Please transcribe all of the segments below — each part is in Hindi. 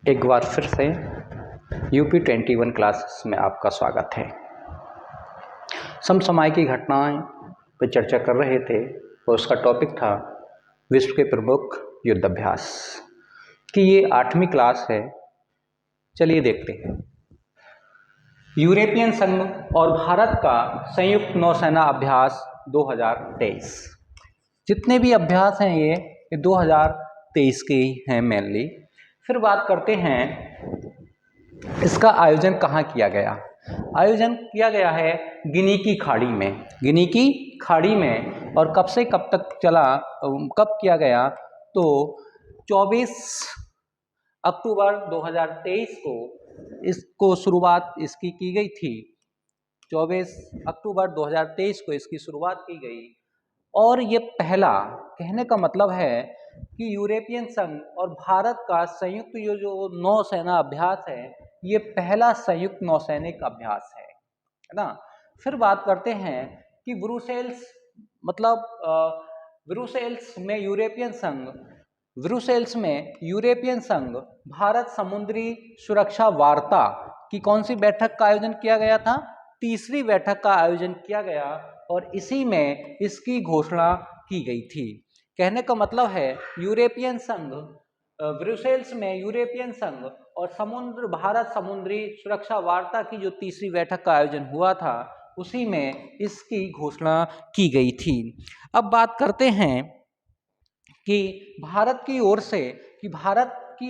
एक बार फिर से यूपी 21 क्लासेस में आपका स्वागत है। समसामयिक घटनाएं पर चर्चा कर रहे थे और उसका टॉपिक था विश्व के प्रमुख युद्धाभ्यास कि ये 8वीं क्लास है। चलिए देखते हैं। यूरोपियन संघ और भारत का संयुक्त नौसेना अभ्यास 2023। जितने भी अभ्यास हैं ये 2023 के ही हैं मेनली। फिर बात करते हैं इसका आयोजन कहाँ किया गया। आयोजन किया गया है गिनी की खाड़ी में। गिनी की खाड़ी में और कब से कब तक चला, कब किया गया तो 24 अक्टूबर 2023 को इसको शुरुआत इसकी की गई थी। 24 अक्टूबर 2023 को इसकी शुरुआत की गई और ये पहला, कहने का मतलब है कि यूरोपियन संघ और भारत का संयुक्त ये जो नौसेना अभ्यास है ये पहला संयुक्त नौसैनिक अभ्यास है ना। फिर बात करते हैं कि ब्रुसेल्स ब्रुसेल्स में यूरोपियन संघ भारत समुद्री सुरक्षा वार्ता की कौन सी बैठक का आयोजन किया गया था? तीसरी बैठक का आयोजन किया गया और इसी में इसकी घोषणा की गई थी। कहने का मतलब है यूरोपियन संघ, ब्रुसेल्स में यूरोपियन संघ और भारत समुद्री सुरक्षा वार्ता की जो तीसरी बैठक का आयोजन हुआ था उसी में इसकी घोषणा की गई थी। अब बात करते हैं कि भारत की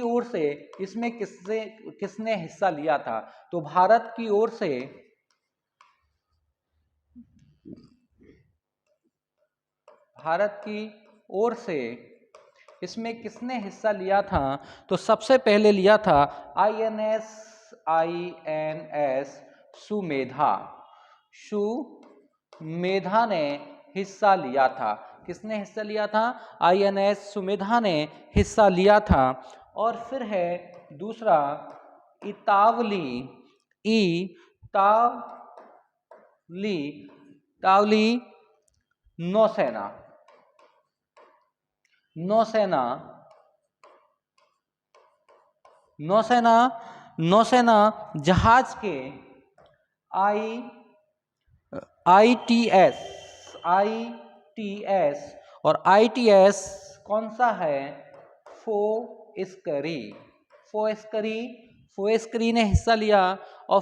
ओर से इसमें किसने हिस्सा लिया था। तो भारत की ओर से इसमें किसने हिस्सा लिया था? तो सबसे पहले लिया था INS सुमेधा ने हिस्सा लिया था। किसने हिस्सा लिया था? INS सुमेधा ने हिस्सा लिया था। और फिर है दूसरा इतावली नौसेना जहाज के ITS और ITS कौन सा है? फोएस्करी ने हिस्सा लिया। और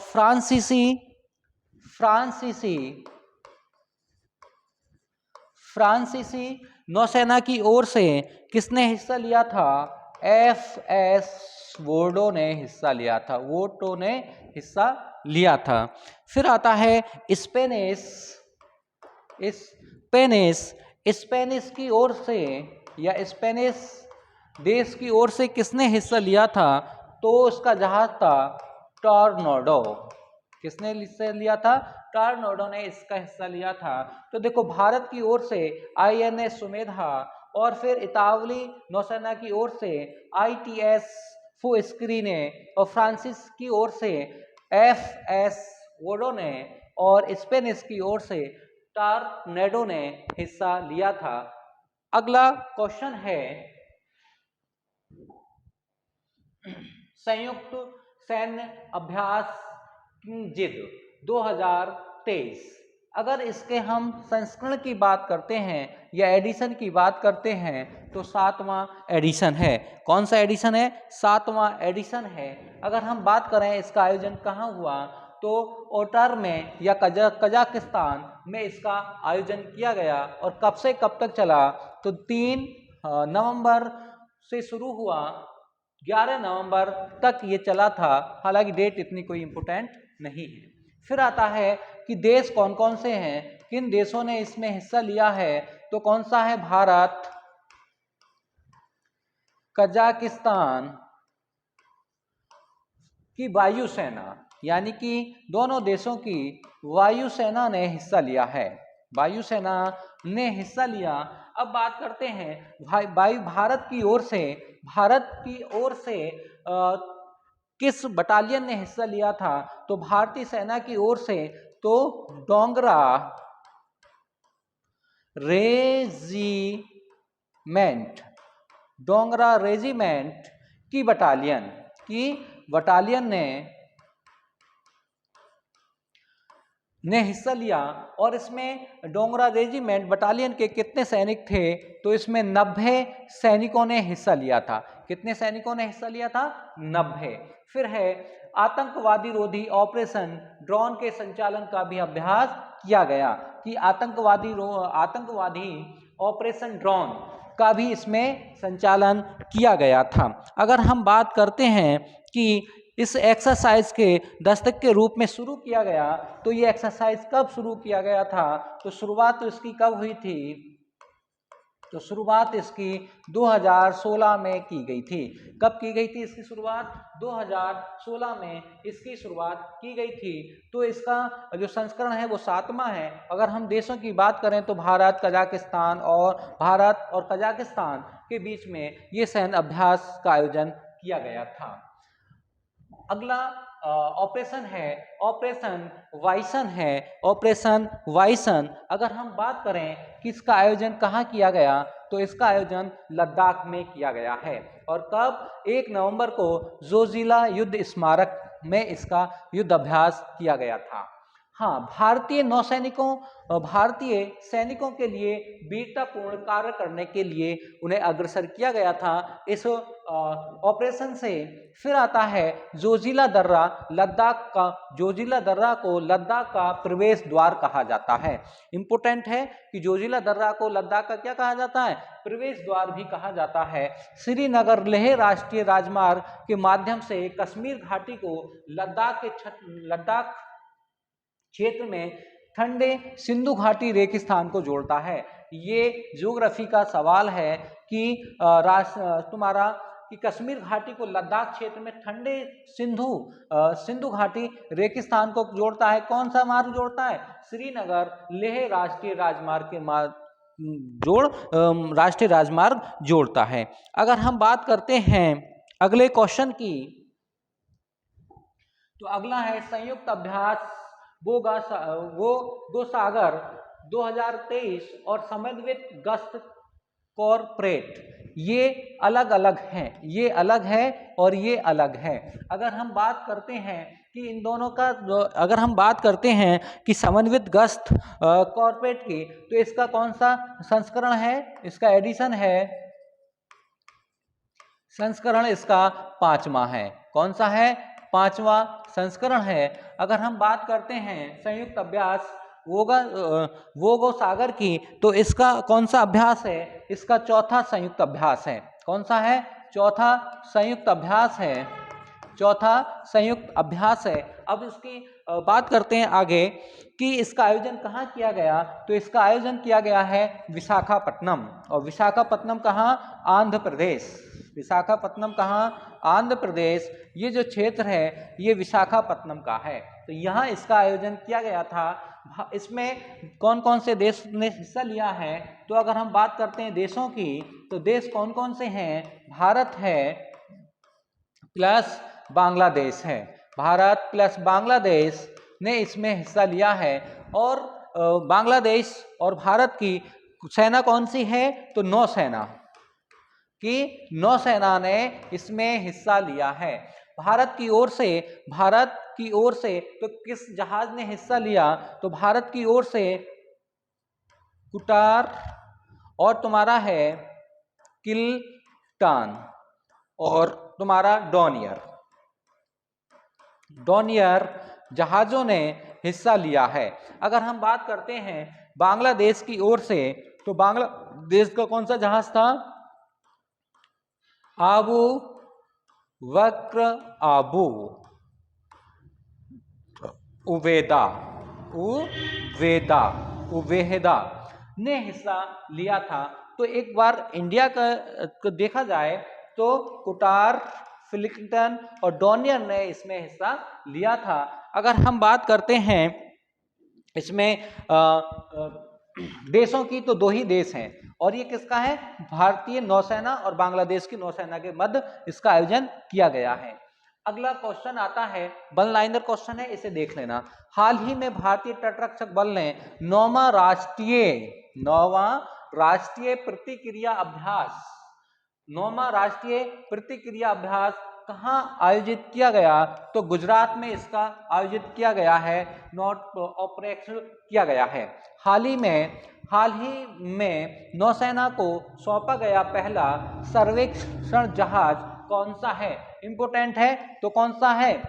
फ्रांसीसी नौसेना की ओर से किसने हिस्सा लिया था? FS वोर्डो ने हिस्सा लिया था। फिर आता है स्पेनिश की ओर से या स्पेनिश देश की ओर से किसने हिस्सा लिया था? तो उसका जहाज था टॉर्नेडो। किसने हिस्सा लिया था? टॉर्नेडो ने इसका हिस्सा लिया था। तो देखो, भारत की ओर से INS सुमेधा और फिर इतावली नौसेना की ओर से ITS फोएस्करी ने और फ्रांसिस की ओर से FS वोडो ने और स्पेनिश की ओर से टॉर्नेडो ने हिस्सा लिया था। अगला क्वेश्चन है संयुक्त सैन्य अभ्यास जिद 2023। अगर इसके हम संस्करण की बात करते हैं या एडिशन की बात करते हैं तो 7वां एडिशन है। कौन सा एडिशन है? 7वां एडिशन है। अगर हम बात करें इसका आयोजन कहाँ हुआ तो ओटर में या कजाकिस्तान में इसका आयोजन किया गया। और कब से कब तक चला? तो 3 नवंबर से शुरू हुआ, 11 नवंबर तक ये चला था। हालांकि डेट इतनी कोई इंपोर्टेंट नहीं है। फिर आता है कि देश कौन कौन से हैं, किन देशों ने इसमें हिस्सा लिया है। तो कौन सा है? भारत, कजाकिस्तान की वायुसेना, यानी कि दोनों देशों की वायुसेना ने हिस्सा लिया है। अब बात करते हैं भारत की ओर से किस बटालियन ने हिस्सा लिया था। तो भारतीय सेना की ओर से तो डोंगरा रेजिमेंट डोगरा रेजिमेंट की बटालियन ने हिस्सा लिया। और इसमें डोगरा रेजिमेंट बटालियन के कितने सैनिक थे? तो इसमें 90 सैनिकों ने हिस्सा लिया था। कितने सैनिकों ने हिस्सा लिया था? 90। फिर है आतंकवादी रोधी ऑपरेशन ड्रोन के संचालन का भी अभ्यास किया गया, कि आतंकवादी ऑपरेशन ड्रोन का भी इसमें संचालन किया गया था। अगर हम बात करते हैं कि इस एक्सरसाइज के दस्तक के रूप में शुरू किया गया, तो ये एक्सरसाइज कब शुरू किया गया था? तो शुरुआत तो इसकी कब हुई थी? तो शुरुआत इसकी 2016 में की गई थी। कब की गई थी इसकी शुरुआत? 2016 में इसकी शुरुआत की गई थी। तो इसका जो संस्करण है वो 7वां है। अगर हम देशों की बात करें तो भारत और कजाकिस्तान के बीच में ये सैन्य अभ्यास का आयोजन किया गया था। अगला ऑपरेशन है ऑपरेशन वाइसन। अगर हम बात करें कि इसका आयोजन कहाँ किया गया, तो इसका आयोजन लद्दाख में किया गया है। और कब? 1 नवंबर को जोजिला युद्ध स्मारक में इसका युद्ध अभ्यास किया गया था। हाँ, भारतीय सैनिकों के लिए वीरतापूर्ण कार्य करने के लिए उन्हें अग्रसर किया गया था इस ऑपरेशन से। फिर आता है जोजिला दर्रा। जोजिला दर्रा को लद्दाख का प्रवेश द्वार कहा जाता है। इंपोर्टेंट है कि जोजिला दर्रा को लद्दाख का क्या कहा जाता है? प्रवेश द्वार भी कहा जाता है। श्रीनगर लेह राष्ट्रीय राजमार्ग के माध्यम से कश्मीर घाटी को लद्दाख क्षेत्र में ठंडे सिंधु घाटी रेगिस्तान को जोड़ता है। ये ज्योग्राफी का सवाल है कि कि कश्मीर घाटी को लद्दाख क्षेत्र में ठंडे सिंधु घाटी रेगिस्तान को जोड़ता है। कौन सा मार्ग जोड़ता है? श्रीनगर लेह राष्ट्रीय राजमार्ग जोड़ता है। अगर हम बात करते हैं अगले क्वेश्चन की, तो अगला है संयुक्त अभ्यास वो सागर 2023 और समन्वित गश्त कॉर्पोरेट। ये अलग अलग हैं, ये अलग है और ये अलग है। अगर हम बात करते हैं कि इन दोनों का अगर हम बात करते हैं कि समन्वित गश्त कॉर्पोरेट की, तो इसका कौन सा संस्करण है? इसका एडिशन है, संस्करण इसका 5वां है। कौन सा है? 5वां संस्करण है। अगर हम बात करते हैं संयुक्त अभ्यास वोगो सागर की, तो इसका कौन सा अभ्यास है? इसका 4था संयुक्त अभ्यास है। कौन सा है? 4था संयुक्त अभ्यास है। 4था संयुक्त अभ्यास है। अब इसकी बात करते हैं आगे कि इसका आयोजन कहाँ किया गया, तो इसका आयोजन किया गया है विशाखापट्टनम। और विशाखापट्टनम कहाँ? आंध्र प्रदेश। विशाखापट्टनम कहाँ? आंध्र प्रदेश। ये जो क्षेत्र है ये विशाखापट्टनम का है। तो यहाँ इसका आयोजन किया गया था। इसमें कौन कौन से देश ने हिस्सा लिया है? तो अगर हम बात करते हैं देशों की, तो देश कौन कौन से हैं? भारत है प्लस बांग्लादेश है। भारत प्लस बांग्लादेश ने इसमें हिस्सा लिया है। और बांग्लादेश और भारत की सेना कौन सी है? तो नौसेना ने इसमें हिस्सा लिया है। भारत की ओर से तो किस जहाज ने हिस्सा लिया? तो भारत की ओर से कुटार और तुम्हारा है किल्टान और तुम्हारा डोनियर जहाजों ने हिस्सा लिया है। अगर हम बात करते हैं बांग्लादेश की ओर से, तो बांग्लादेश का कौन सा जहाज था? उवेदा ने हिस्सा लिया था। तो एक बार इंडिया का देखा जाए तो कुटार, फिलिंगटन और डोनियर ने इसमें हिस्सा लिया था। अगर हम बात करते हैं इसमें देशों की, तो 2 ही देश हैं। और ये किसका है? भारतीय नौसेना और बांग्लादेश की नौसेना के मध्य इसका आयोजन किया गया है। अगला क्वेश्चन आता है, वन लाइनर क्वेश्चन है, इसे देख लेना। हाल ही में भारतीय तटरक्षक बल ने 9वां राष्ट्रीय प्रतिक्रिया अभ्यास 9वां राष्ट्रीय प्रतिक्रिया अभ्यास कहाँ आयोजित किया गया? तो गुजरात में इसका आयोजित किया गया है, नॉट ऑपरेशन किया गया है। हाल ही में नौसेना को सौंपा गया पहला सर्वेक्षण जहाज कौन सा है? इंपोर्टेंट है, तो कौन सा है?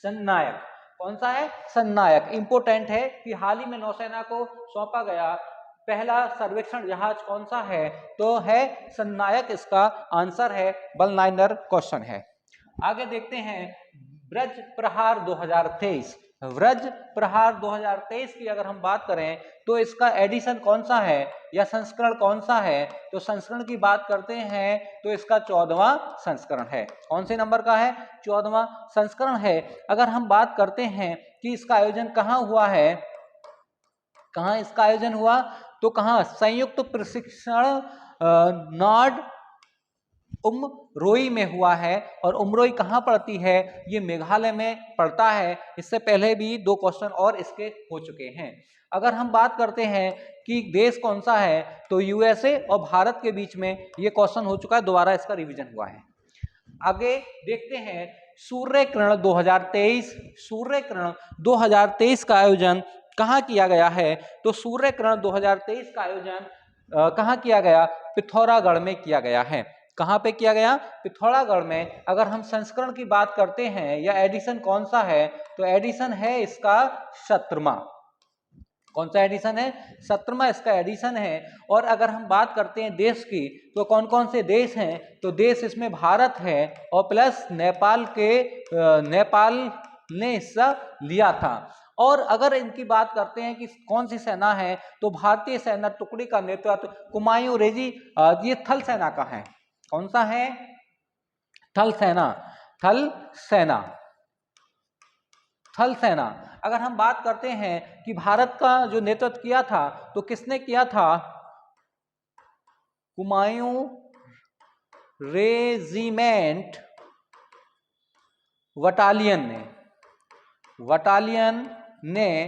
सन्नायक। कौन सा है? सन्नायक। इंपोर्टेंट है कि हाल ही में नौसेना को सौंपा गया पहला सर्वेक्षण जहाज कौन सा है? तो है सन्नायक, इसका आंसर है। बल9 क्वेश्चन है। आगे देखते हैं ब्रज प्रहार 2023। ब्रज प्रहार 2023 की अगर हम बात करें तो इसका एडिशन कौन सा है या संस्करण कौन सा है? तो संस्करण की बात करते हैं तो इसका 14वां संस्करण है। कौन से नंबर का है? 14वां संस्करण है। अगर हम बात करते हैं कि इसका आयोजन कहाँ हुआ है, कहाँ इसका आयोजन हुआ, तो कहाँ? संयुक्त प्रशिक्षण नॉर्ड उमरोई में हुआ है। और उमरोई कहाँ पड़ती है? ये मेघालय में पड़ता है। इससे पहले भी 2 क्वेश्चन और इसके हो चुके हैं। अगर हम बात करते हैं कि देश कौन सा है, तो यूएसए और भारत के बीच में ये क्वेश्चन हो चुका है, दोबारा इसका रिवीजन हुआ है। आगे देखते हैं सूर्य किरण 2023। सूर्य किरण 2023 का आयोजन कहाँ किया गया है? तो सूर्य किरण 2023 का आयोजन कहाँ किया गया? पिथौरागढ़ में किया गया है। कहाँ पे किया गया? पिथौरागढ़ में। अगर हम संस्करण की बात करते हैं या एडिशन कौन सा है, तो एडिशन है इसका 17वां। कौन सा एडिशन है? 17वां इसका एडिशन है। और अगर हम बात करते हैं देश की, तो कौन कौन से देश हैं? तो देश इसमें भारत है और प्लस नेपाल ने हिस्सा लिया था। और अगर इनकी बात करते हैं कि कौन सी सेना है, तो भारतीय सेना टुकड़ी का नेतृत्व कुमायूं रेजी, ये थल सेना का है। कौन सा है? थल सेना। थल सेना। थल सेना। अगर हम बात करते हैं कि भारत का जो नेतृत्व किया था, तो किसने किया था? कुमायूं रेजिमेंट बटालियन ने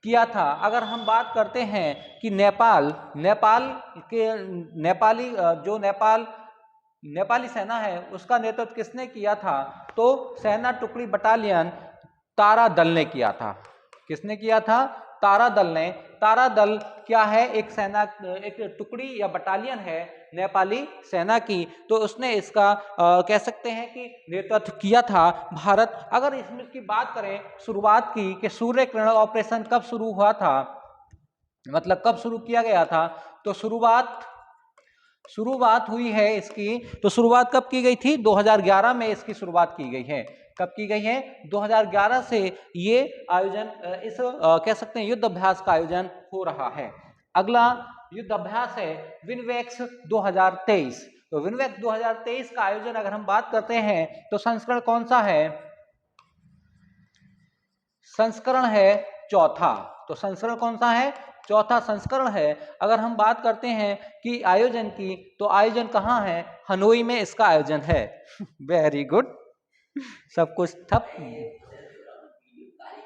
किया था। अगर हम बात करते हैं कि नेपाल के नेपाली सेना है, उसका नेतृत्व किसने किया था? तो सेना टुकड़ी बटालियन तारा दल ने किया था। किसने किया था? तारा दल ने। तारा दल क्या है? एक सेना, एक टुकड़ी या बटालियन है नेपाली सेना की। तो उसने इसका कह सकते हैं कि नेतृत्व किया था भारत। अगर इसमें की बात करें शुरुआत की कि सूर्य किरण ऑपरेशन कब शुरू हुआ था, मतलब कब शुरू किया गया था, तो शुरुआत हुई है इसकी, तो शुरुआत कब की गई थी? 2011 में इसकी शुरुआत की गई है। कब की गई है? 2011 से ये आयोजन, इस कह सकते हैं युद्ध अभ्यास का आयोजन हो रहा है। अगला युद्ध अभ्यास है विनवेक्स 2023। तो विनवेक्स 2023 का आयोजन अगर हम बात करते हैं तो संस्करण कौन सा है? संस्करण है 4था। तो संस्करण कौन सा है? 4था संस्करण है। अगर हम बात करते हैं कि आयोजन की, तो आयोजन कहाँ है? हनोई में इसका आयोजन है। वेरी गुड, सब कुछ ठप।